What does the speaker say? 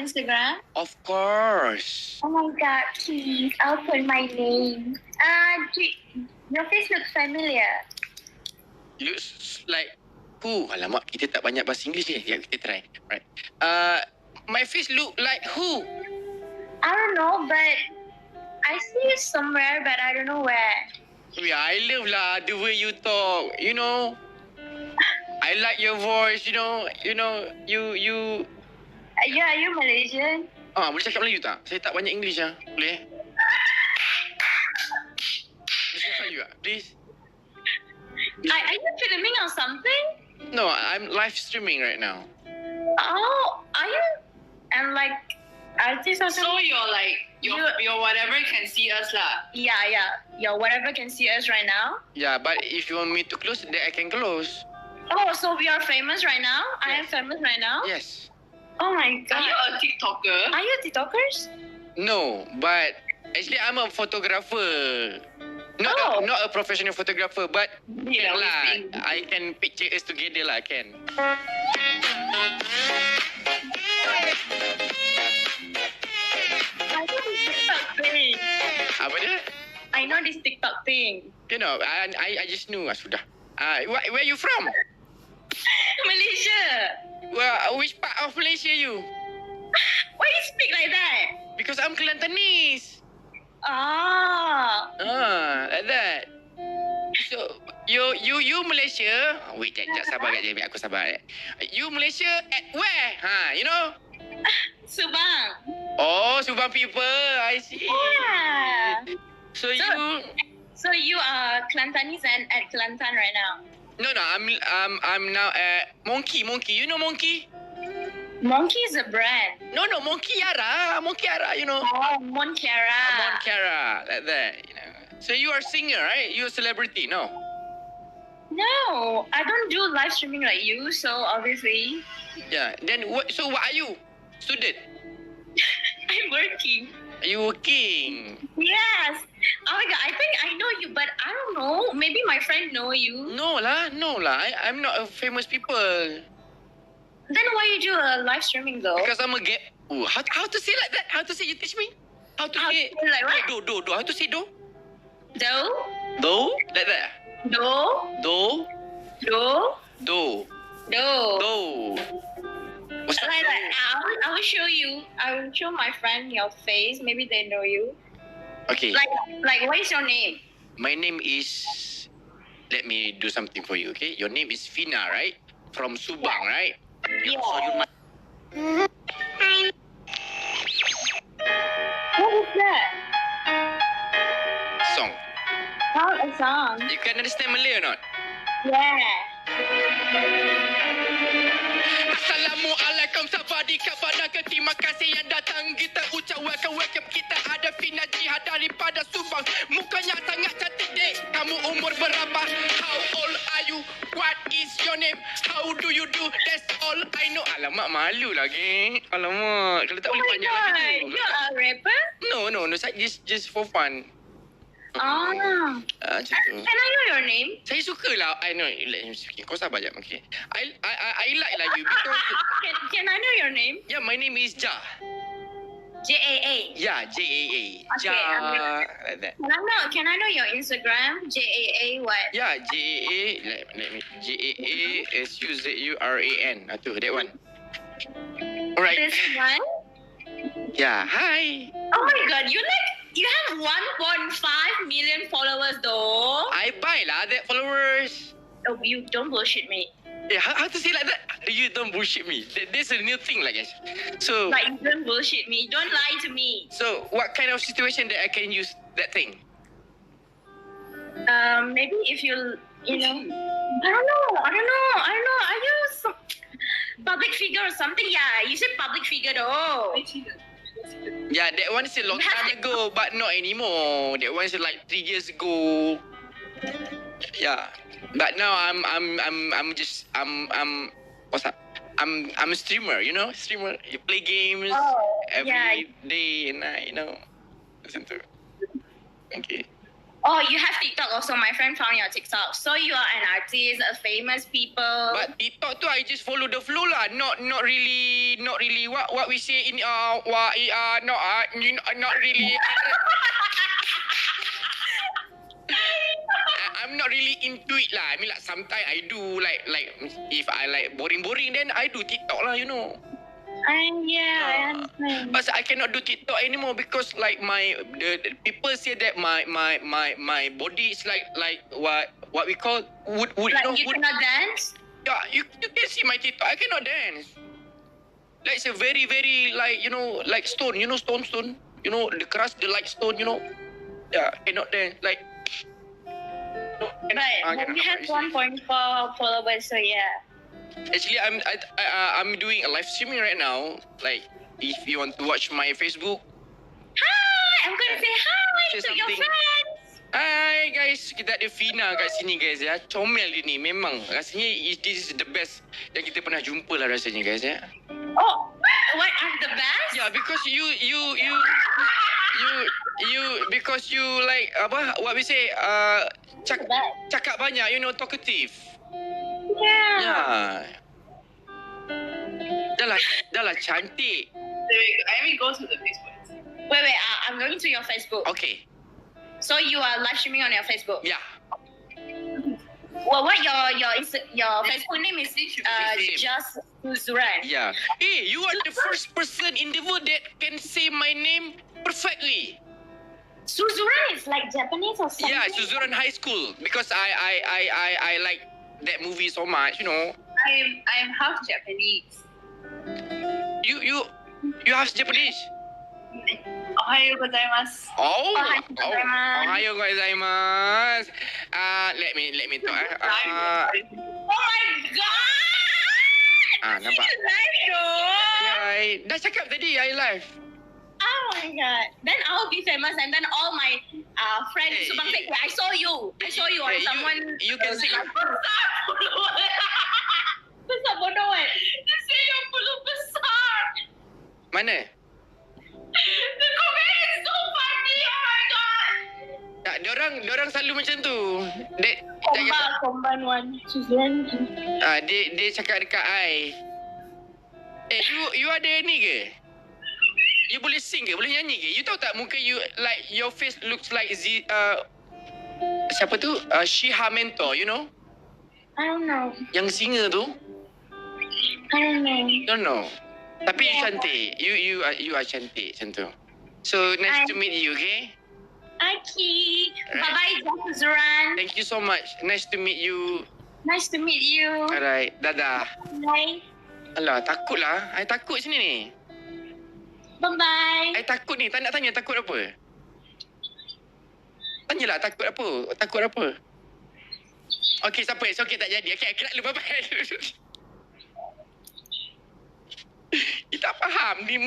Instagram? Of course. Oh my god, please. I'll put my name. Your face looks familiar. Looks like who? Alamak, kita tak banyak bahasa English ni. Ya, kita try. Right. My face look like who? I don't know, but I see you somewhere, but I don't know where. Yeah, I love lah the way you talk. You know, I like your voice. You know, you. Are you Malaysian? Boleh cakap Melayu tak? Saya tak banyak English lah. Boleh? Boleh cakap Melayu tak? Please. Are you filming or something? No, I'm live streaming right now. Oh, are you? And like, artist or So something? you're like your whatever can see us lah. Yeah. Your whatever can see us right now. Yeah, but if you want me to close, then I can close. Oh, so we are famous right now? I am famous right now? Yes. Oh my Are god. you a TikToker? Are you TikTokers? No, but actually I'm a photographer. Not a professional photographer, but Yeah, lah, I can picture us together lah, can. I know this TikTok thing. Apa dia? I know this TikTok thing. You know, I just knew. Sudah. Where you from? Malaysia. Well, which part of Malaysia you? Why you speak like that? Because I'm Kelantanese. Like that. So, you Malaysia. Wait, sekejap sabar kat biar aku sabar. You Malaysia at where? You know? Subang. Oh, Subang people. I see. Yeah. So you... So you are Kelantanese and at Kelantan right now. No, I'm now at Monkey. You know Monkey? Monkey is a brand. No, Monkey Yara, you know. Oh, Monkiara. Monkara, like that, you know. So you are a singer, right? You're a celebrity, no? No, I don't do live streaming like you, so obviously Yeah. Then what? So what are you? Student? I'm working. Are you working? Yes. Oh my god, I think I know you, but I don't know. Maybe my friend know you. No lah. I'm not a famous people. Then why you do a live streaming though? Because I'm a get. Ooh, how to say like that? How to say? You teach me? How to How say? to say like what? Do. How to say do? Do, Do? Like that? do, Do? do, Do. do. Do. What's Like that. I will show you. I will show my friend your face. Maybe they know you. Okay. Like what is your name? My name is... Let me do something for you, okay? Your name is Fina, right? From Subang, right? Yeah. So you must... What is that? Song. Oh, a song. You can understand Malay or not? Yeah. Assalamualaikum sabadi kepada terima kasih yang datang. Kita ucap welcome kita ada Fina Jihad daripada Subang. Mukanya sangat cantik dek. Kamu umur berapa? How old are you? What is your name? How do you do? That's all I know. Alamak, malu lagi. Alamak, kalau tak Oh boleh my panjang god, lagi tu. you're a rapper? No, just for fun. Ah. Macam tu. Can I know your name? Saya suka lah. I know. Let me speak. Kau sabar jap, okay? I like lah you because... Can I know your name? Yeah, my name is Ja. J-A-A. Yeah, J-A-A. Okay, Ja. Like that. Can I know your Instagram? J-A-A what? Yeah, J-A-A. Let me. J-A-A-S-U-Z-U-R-A-N. Tu, that one. Alright. This one? Yeah, hi. Oh my god, you have 1.5 million followers though. I buy lah that followers. Oh, you don't bullshit me. Yeah, how to say like that? You don't bullshit me. This is a new thing, like guys. So, Like, you don't bullshit me. Don't lie to me. so what kind of situation that I can use that thing? Maybe if you know, I don't know. Are you some public figure or something? Yeah, you said public figure though. Yeah, that one is a long time ago, but not anymore. That one is like 3 years ago. Yeah, but now what's that? I'm a streamer, you know, streamer. You play games every yeah. day and night, you know. Listen to. Okay. Oh, you have TikTok also. My friend found your TikTok. So you are an artist, a famous people. But TikTok tu I just follow the flow lah. Not really what we say in not really. I'm not really into it lah. I mean like sometimes I do like if I like boring then I do TikTok lah, you know. Yeah, I understand. But I cannot do TikTok anymore because like the people say that my body is like what we call wood Like you know you wood. cannot dance? Yeah, you can see my TikTok. I cannot dance. Like it's a very like you know like stone. You know stone. You know the crush the like stone. You know. Yeah, cannot dance like. No, But you have 1.4 followers, so yeah. Actually, I'm doing a live streaming right now. Like, if you want to watch my Facebook. Hi! I'm gonna say hi Say to your something. friends. Hai guys, kita ada Fina kat sini guys ya. Comel dia ni memang. Rasanya this is the best yang kita pernah jumpa lah rasanya guys ya. Oh, what? I'm the best? Yeah, because you because you like apa? What we say? Cakap banyak, you know, talkative. Yeah. Yeah. Dah lah cantik. I mean, go to the Facebook. Wait, I'm going to your Facebook. Okay. So you are live streaming on your Facebook? Yeah. Well, what your Facebook name is just Suzuran. Yeah. Hey, you are the first person in the world that can say my name perfectly. Suzuran is like Japanese or something? Yeah, Suzuran High School because I like that movie so much, you know. I'm half Japanese. You have Japanese. Ohayo gozaimasu. Ohayo gozaimasu. Let me talk. Oh my god! Nampak? Right, Dah cakap tadi I live. oh my god. Then I'll be famous and then all my friends Hey, Subang say, I saw you. I saw you on Hey, someone. you can sing. Besar bodoh kan? Dia say yang belum besar. Mana? The comment is so funny. Oh my god. Tak, diorang selalu macam tu. Komban one. Suzuran. Dia cakap dekat I. You ada ni ke? You boleh sing ke? Boleh nyanyi ke? You tahu tak muka you like your face looks like siapa tu? Shiha Mentor, you know? I don't know. Yang singer tu? I don't know. Don't know. Tapi you cantik. You are cantik macam tu. So nice to meet you, okay? Aki. Bye-bye, Suzuran. Thank you so much. Nice to meet you. Nice to meet you. Alright, dadah. Bye. Alah, takut lah. I takut sini ni. Bye-bye. I takut ni. Tak nak tanya takut apa? Tanyalah takut apa? Takut apa? Okay, siapa? It's okay, tak jadi. Okay, I kerak dulu. Bye-bye. Kita faham ni.